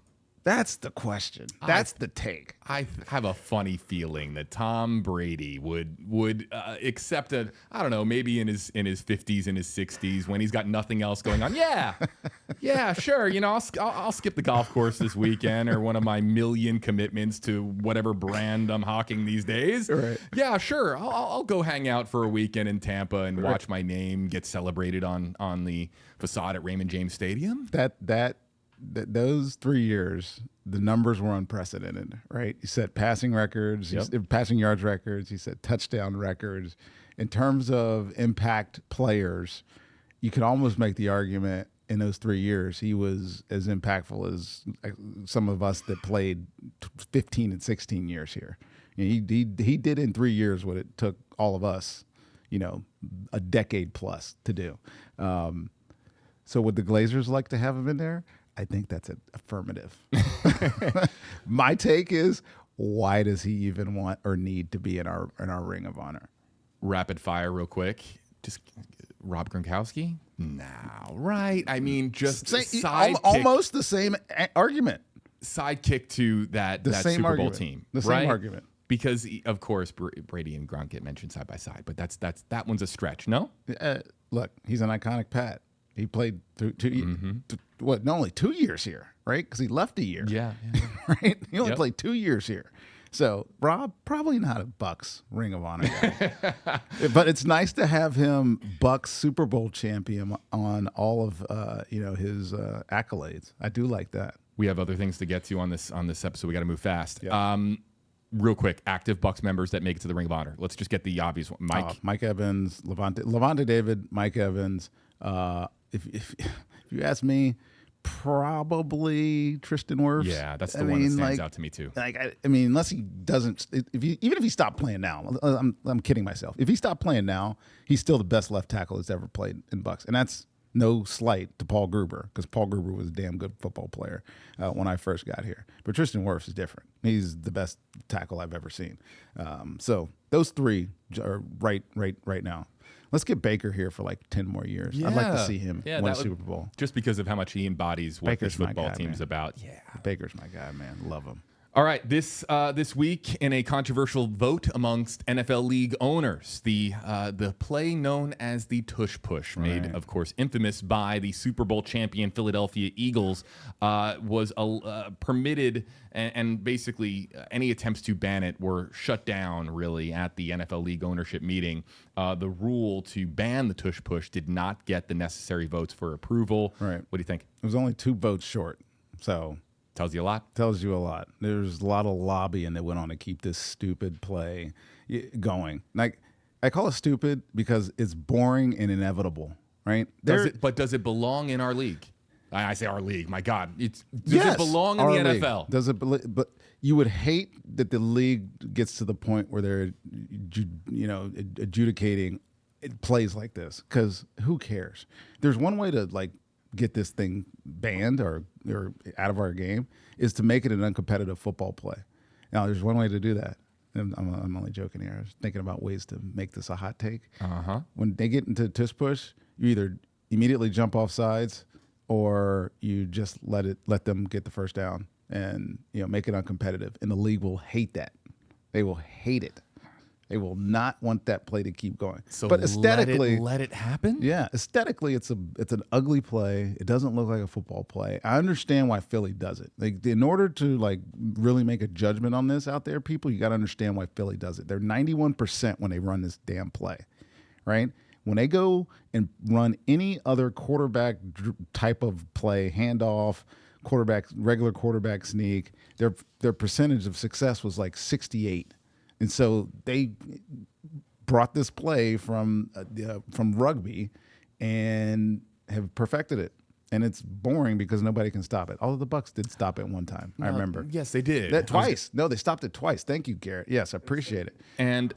That's the question. That's the take. I have a funny feeling that Tom Brady would accept maybe in his 50s and his 60s when he's got nothing else going on. Yeah, sure. I'll skip the golf course this weekend or one of my million commitments to whatever brand I'm hawking these days. Right. Yeah, sure. I'll go hang out for a weekend in Tampa and watch my name get celebrated on the facade at Raymond James Stadium. Those 3 years, the numbers were unprecedented, right? You set passing records, passing yards records, you set touchdown records. In terms of impact players, you could almost make the argument in those 3 years, he was as impactful as some of us that played 15 and 16 years here. He did in 3 years what it took all of us, a decade plus to do. So would the Glazers like to have him in there? I think that's an affirmative. My take is, why does he even want or need to be in our Ring of Honor? Rapid fire real quick. Just Rob Gronkowski? No, right? I mean, just almost the same argument. Sidekick to that Super Bowl team. The same argument. Because, of course, Brady and Gronk get mentioned side by side, but that one's a stretch, no? Look, he's an iconic Pat. He played only 2 years here, right? Because he left a year. Yeah. Right? He only played 2 years here. So Rob, probably not a Bucs Ring of Honor guy. But it's nice to have him Bucs Super Bowl champion on all of his accolades. I do like that. We have other things to get to on this episode. We got to move fast. Yep. Real quick, active Bucs members that make it to the Ring of Honor. Let's just get the obvious one. Mike Evans, Levante David, Mike Evans. If you ask me, probably Tristan Wirfs. Yeah, that's the one that stands out to me too. Unless he doesn't, even if he stopped playing now, I'm kidding myself. If he stopped playing now, he's still the best left tackle that's ever played in Bucs, and that's no slight to Paul Gruber, because Paul Gruber was a damn good football player when I first got here. But Tristan Wirfs is different. He's the best tackle I've ever seen. So those three are right now. Let's get Baker here for like 10 more years. Yeah. I'd like to see him win a Super Bowl. Just because of how much he embodies what this football team's about. Yeah. Baker's my guy, man. Love him. All right, this week in a controversial vote amongst NFL league owners, the play known as the tush push, made of course infamous by the Super Bowl champion Philadelphia Eagles, was permitted, and basically any attempts to ban it were shut down really at the NFL league ownership meeting. The rule to ban the tush push did not get the necessary votes for approval. Right. What do you think? It was only 2 votes short, so. Tells you a lot. Tells you a lot. There's a lot of lobbying that went on to keep this stupid play going. Like, I call it stupid because it's boring and inevitable, right? Does it belong in our league? I say our league. My God, does it belong in the NFL? League. Does it? But you would hate that the league gets to the point where they're, adjudicating plays like this, because who cares? There's one way to get this thing banned or out of our game, is to make it an uncompetitive football play. Now, there's one way to do that. I'm only joking here. I was thinking about ways to make this a hot take. Uh-huh. When they get into tush push, you either immediately jump off sides or you just let them get the first down and make it uncompetitive. And the league will hate that. They will hate it. They will not want that play to keep going. So but aesthetically, let it happen. yeah, aesthetically, it's an ugly play. It doesn't look like a football play. I understand why Philly does it. Like, in order to really make a judgment on this out there, people, you got to understand why Philly does it. They're 91% when they run this damn play, right? When they go and run any other quarterback type of play, handoff, regular quarterback sneak, their percentage of success was like 68. And so they brought this play from rugby and have perfected it. And it's boring because nobody can stop it. Although the Bucs did stop it one time. I remember. Yes, they did. That twice. No, they stopped it twice. Thank you, Garrett. Yes, I appreciate it. And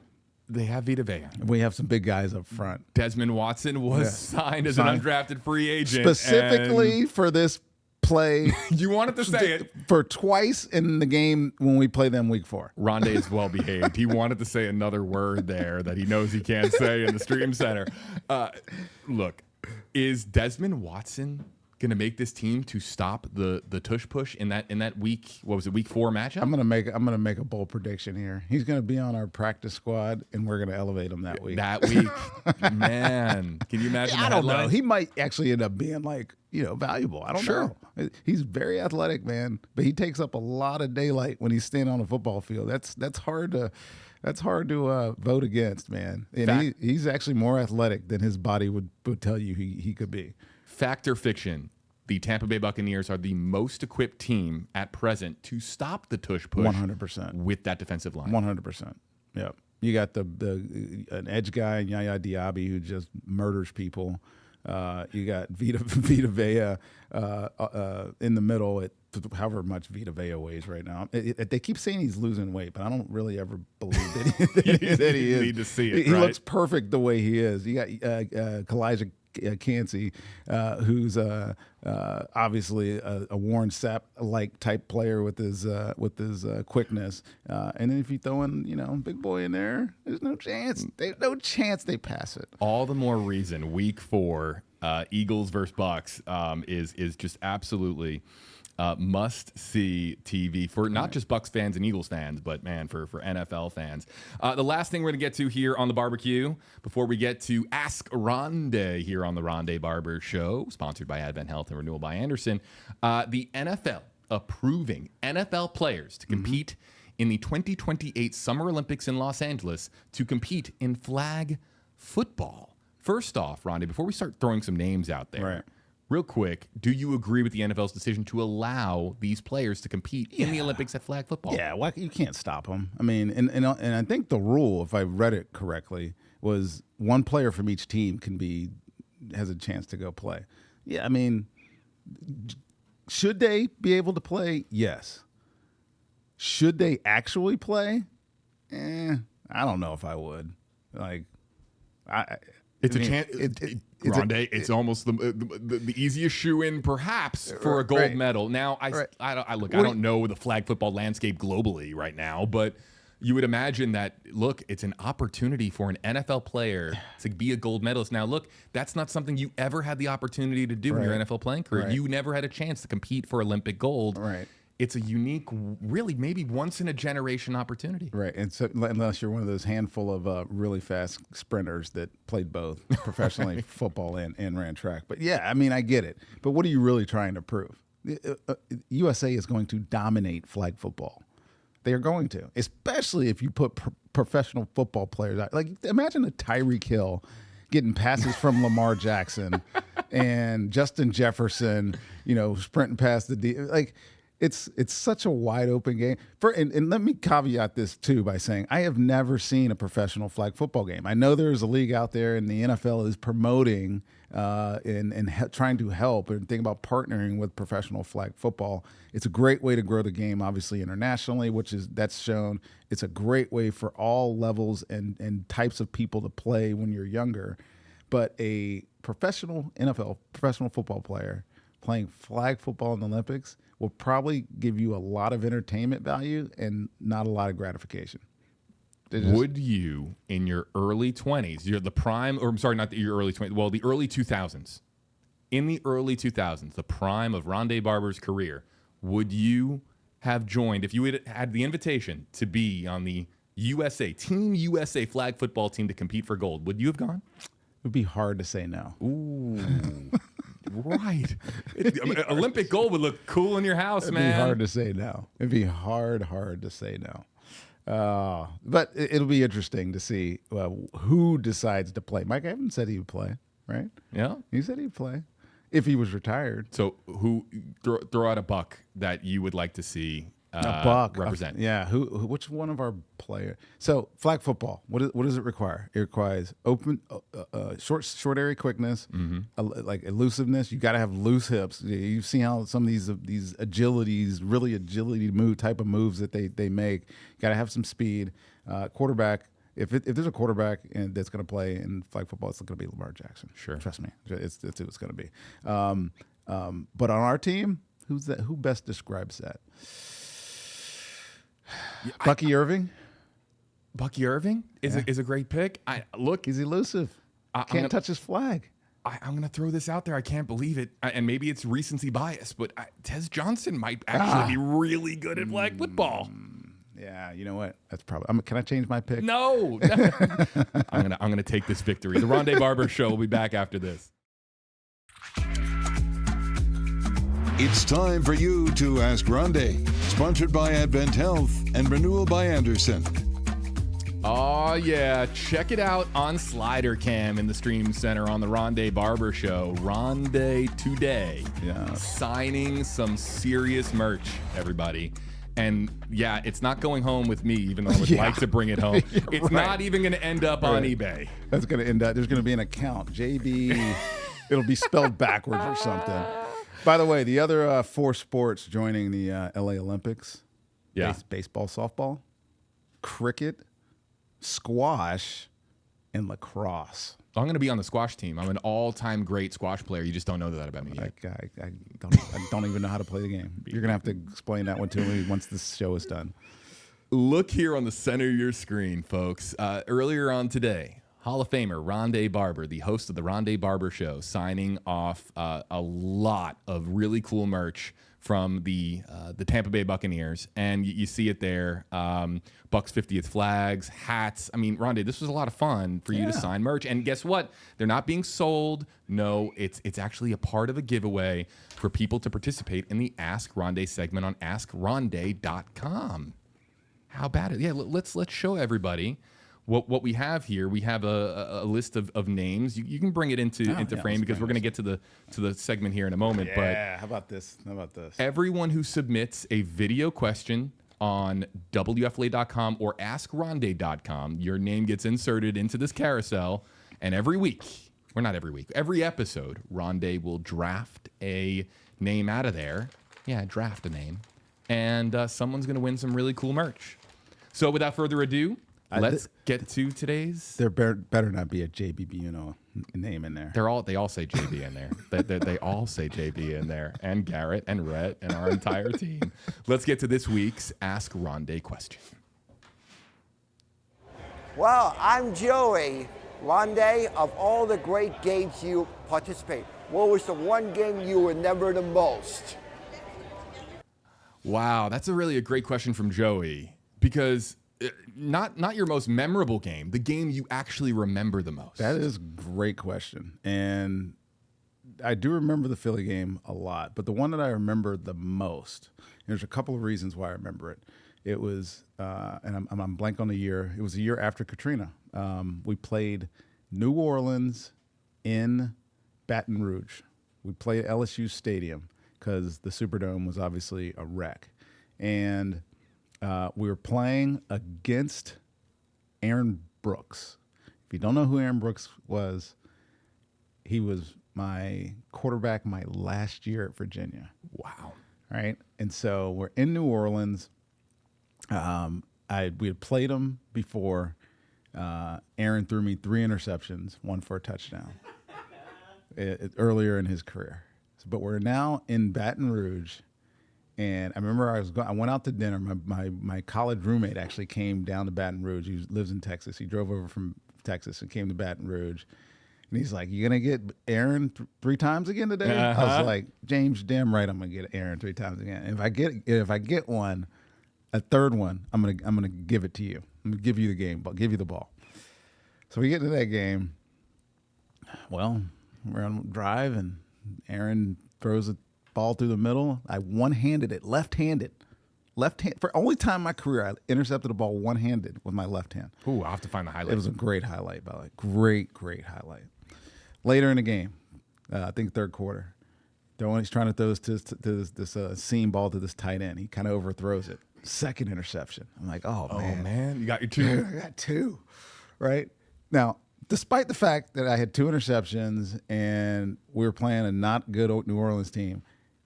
they have Vita Vea. We have some big guys up front. Desmond Watson was signed as an undrafted free agent. Specifically for this play. You wanted to say it. For twice in the game when we play them week 4. Rondé is well behaved. He wanted to say another word there that he knows he can't say in the Stream Center. Look, is Desmond Watson going to make this team to stop the tush push in that week? What was it, week 4 matchup? I'm gonna make a bold prediction here. He's gonna be on our practice squad, and we're gonna elevate him that week. That week, man, can you imagine? I don't know. He might actually end up being valuable. I don't Sure. know. He's very athletic, man, but he takes up a lot of daylight when he's standing on a football field. That's hard to vote against, man. And he's actually more athletic than his body would tell you he could be. Fact or fiction? The Tampa Bay Buccaneers are the most equipped team at present to stop the tush push 100% with that defensive line. 100%. Yep. You got an edge guy, Yaya Diaby, who just murders people. You got Vita Vea in the middle at however much Vita Vea weighs right now. They keep saying he's losing weight, but I don't really ever believe that he is. You need to see it. He right? looks perfect the way he is. You got Kalijah Cansey, who's obviously a Warren Sapp-like type player with his quickness. And then if you throw in big boy in there, there's no chance. No chance they pass it. All the more reason week 4, Eagles versus Bucks is just absolutely must see TV for not just Bucks fans and Eagles fans, but man, for NFL fans. The last thing we're going to get to here on the barbecue before we get to Ask Rondé here on the Rondé Barber Show, sponsored by Advent Health and Renewal by Andersen. The NFL approving NFL players to compete in the 2028 Summer Olympics in Los Angeles to compete in flag football. First off, Rondé, before we start throwing some names out there, right. Real quick, do you agree with the NFL's decision to allow these players to compete in the Olympics at flag football? Yeah, you can't stop them. I mean, and I think the rule, if I read it correctly, was one player from each team has a chance to go play. Yeah, I mean, should they be able to play? Yes. Should they actually play? I don't know if I would. It's a chance. Rondé, it's almost the easiest shoe in, perhaps, for a gold medal. Now, I don't know the flag football landscape globally right now, but you would imagine that, look, it's an opportunity for an NFL player to be a gold medalist. Now, look, that's not something you ever had the opportunity to do in your NFL playing career. Right. You never had a chance to compete for Olympic gold. Right. It's a unique, really maybe once-in-a-generation opportunity. Right, and so unless you're one of those handful of really fast sprinters that played both professionally, football and ran track. But yeah, I mean, I get it. But what are you really trying to prove? USA is going to dominate flag football. They are going to, especially if you put professional football players out. Like, imagine a Tyreek Hill getting passes from Lamar Jackson and Justin Jefferson, sprinting past the It's such a wide open game. And let me caveat this too by saying I have never seen a professional flag football game. I know there's a league out there, and the NFL is promoting and trying to help and think about partnering with professional flag football. It's a great way to grow the game, obviously internationally, that's shown. It's a great way for all levels and types of people to play when you're younger. But a professional football player playing flag football in the Olympics will probably give you a lot of entertainment value and not a lot of gratification. Would you, in your early 20s, you're the prime, or I'm sorry, not your early 20s, well, the early 2000s, in the early 2000s, the prime of Rondé Barber's career, would you have joined, if you had the invitation to be on the Team USA flag football team to compete for gold, would you have gone? It would be hard to say no. Ooh, right. Olympic gold would look cool in your house, man. It'd be hard to say no. It'd be hard to say no. But it'll be interesting to see who decides to play. Mike Evans said he would play, right? Yeah. He said he'd play if he was retired. So who throw out a buck that you would like to see A buck represent? Yeah. Who? Which one of our players? So flag football. What does it require? It requires open, short area quickness, like elusiveness. You got to have loose hips. You've seen how some of these agility move type of moves that they make. You got to have some speed. Quarterback. If there's a quarterback that's going to play in flag football, it's going to be Lamar Jackson. Sure, trust me, it's who it's going to be. But on our team, who's that? Who best describes that? Bucky Irving. Bucky Irving is a great pick. Look, He's elusive. Can't touch his flag. I'm going to throw this out there. I can't believe it. And maybe it's recency bias, but Tez Johnson might actually be really good at flag football. Yeah, you know what? That's probably. Can I change my pick? No. I'm gonna take this victory. The Rondé Barber Show will be back after this. It's time for you to Ask Rondé, sponsored by Advent Health and Renewal by Andersen. Oh, yeah. Check it out on Slider Cam in the Stream Center on the Rondé Barber Show. Rondé today. Yeah. Signing some serious merch, everybody. And yeah, it's not going home with me, even though I would like to bring it home. It's not even going to end up on eBay. That's going to end up, there's going to be an account. JB, it'll be spelled backwards or something. By the way, the other 4 sports joining the LA Olympics, baseball, softball, cricket, squash, and lacrosse. I'm going to be on the squash team. I'm an all-time great squash player. You just don't know that about me yet. I don't even know how to play the game. You're going to have to explain that one to me once this show is done. Look here on the center of your screen, folks. Earlier on today, Hall of Famer Rondé Barber, the host of the Rondé Barber Show, signing off a lot of really cool merch from the Tampa Bay Buccaneers, and you see it there. Bucs 50th flags, hats. I mean, Rondé, this was a lot of fun for you to sign merch. And guess what? They're not being sold. No, it's actually a part of a giveaway for people to participate in the Ask Rondé segment on AskRondé.com. How about it? Yeah, let's show everybody what we have here. We have a list of names. You can bring it into frame because we're going to get to the segment here in a moment. Yeah, but how about this? Everyone who submits a video question on WFLA.com or AskRondé.com, your name gets inserted into this carousel, and every episode, Rondé will draft a name out of there. Yeah, draft a name, and someone's going to win some really cool merch. So without further ado, let's get to today's. There better not be a JB name in there. They all say JB in there. they all say JB in there, and Garrett and Rhett and our entire team. Let's get to this week's Ask Rondé question. Well, I'm Joey. Rondé, of all the great games you participate, what was the one game you remember the most? Wow, that's a great question from Joey, because not your most memorable game, the game you actually remember the most. That is a great question. And I do remember the Philly game a lot, but the one that I remember the most, there's a couple of reasons why I remember it. It was, and I'm blank on the year, it was a year after Katrina. We played New Orleans in Baton Rouge. We played LSU Stadium because the Superdome was obviously a wreck. And we were playing against Aaron Brooks. If you don't know who Aaron Brooks was, he was my quarterback my last year at Virginia. Wow. Right? And so we're in New Orleans. We had played him before. Aaron threw me 3 interceptions, 1 for a touchdown earlier in his career. But we're now in Baton Rouge. And I remember I went out to dinner. My college roommate actually came down to Baton Rouge. He lives in Texas. He drove over from Texas and came to Baton Rouge. And he's like, "You gonna get Aaron 3 times again today?" I was like, "James, damn right, I'm gonna get Aaron 3 times again. And if I get one, a third one, I'm gonna give it to you. I'm gonna give you the game, but give you the ball." So we get into that game. Well, we're on drive, and Aaron throws a ball through the middle. I one-handed it, left-handed. Left hand, for only time in my career, I intercepted a ball one-handed with my left hand. Ooh, I'll have to find the highlight. It was a great highlight, by the way. Great highlight. Later in the game, I think third quarter, he's trying to throw this seam ball to this tight end. He kind of overthrows it. Second interception. I'm like, oh man, you got your 2. I got 2. Right now, despite the fact that I had 2 interceptions and we were playing a not good New Orleans team,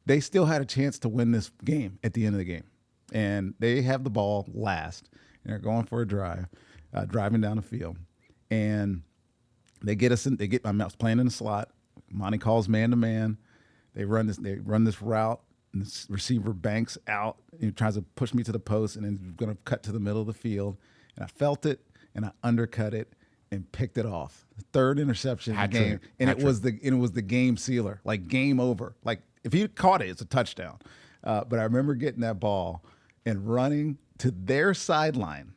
they still had a chance to win this game at the end of the game. And they have the ball last, and they're going for a drive, driving down the field, and they get us in. I was playing in the slot. Monty calls man to man. They run this route, and the receiver banks out and he tries to push me to the post, and then going to cut to the middle of the field. And I felt it, and I undercut it and picked it off. The third interception in the game, and it was the game sealer, like game over. Like if he caught it, it's a touchdown. But I remember getting that ball and running to their sideline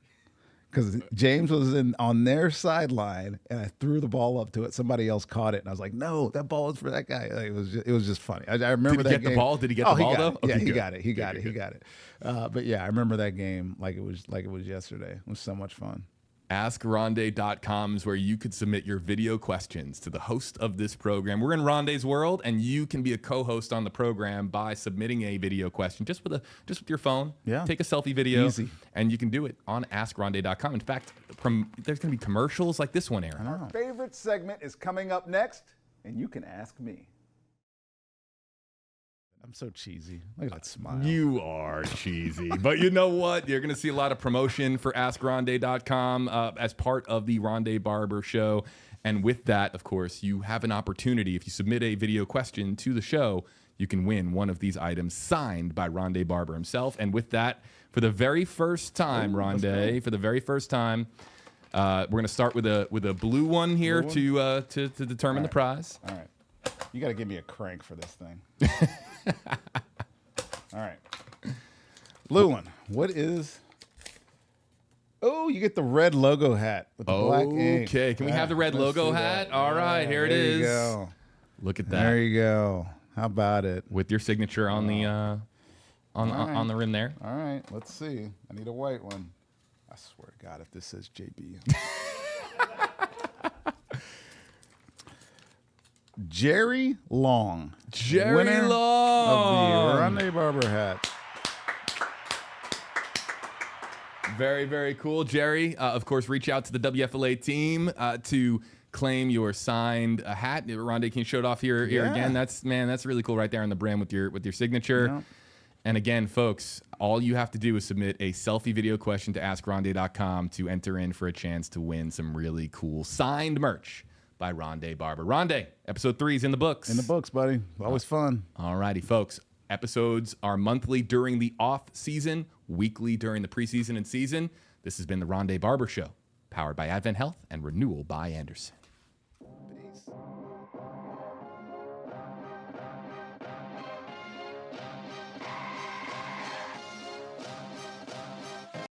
because James was on their sideline, and I threw the ball up to it. Somebody else caught it, and I was like, "No, that ball is for that guy." Like, it was just funny. I remember that game. Did he get the ball? Did he get the ball though? Yeah, he got it. He got it. But yeah, I remember that game like it was yesterday. It was so much fun. AskRondé.com is where you could submit your video questions to the host of this program. We're in Rondé's world, and you can be a co-host on the program by submitting a video question just with your phone. Yeah. Take a selfie video. Easy. And you can do it on AskRondé.com. In fact, there's going to be commercials like this one, Aaron. Our favorite segment is coming up next, and you can ask me. I'm so cheesy. Look at that smile. You are cheesy. But you know what? You're going to see a lot of promotion for AskRondé.com as part of the Rondé Barber Show. And with that, of course, you have an opportunity. If you submit a video question to the show, you can win one of these items signed by Rondé Barber himself. And with that, for the very first time, Rondé, for the very first time, we're going to start with a blue one here to determine the prize. All right. You got to give me a crank for this thing. All right. Blue one. What is... Oh, you get the red logo hat with the black ink. Okay. Can we have the red logo hat? All right. Here it is. There you go. Look at that. There you go. How about it? With your signature on the on the rim there. All right. Let's see. I need a white one. I swear to God, if this says JB. Jerry Long. Jerry Long. Of the Rondé Barber hat. Very, very cool. Jerry, of course, reach out to the WFLA team to claim your signed hat. Rondé, can you show it off here again? That's really cool right there on the brim with your signature. Yeah. And again, folks, all you have to do is submit a selfie video question to AskRondé.com to enter in for a chance to win some really cool signed merch by Rondé Barber. Rondé, episode 3 is in the books. In the books, buddy. Always fun. All righty, folks. Episodes are monthly during the off season, weekly during the preseason and season. This has been the Rondé Barber Show, powered by Advent Health and Renewal by Andersen.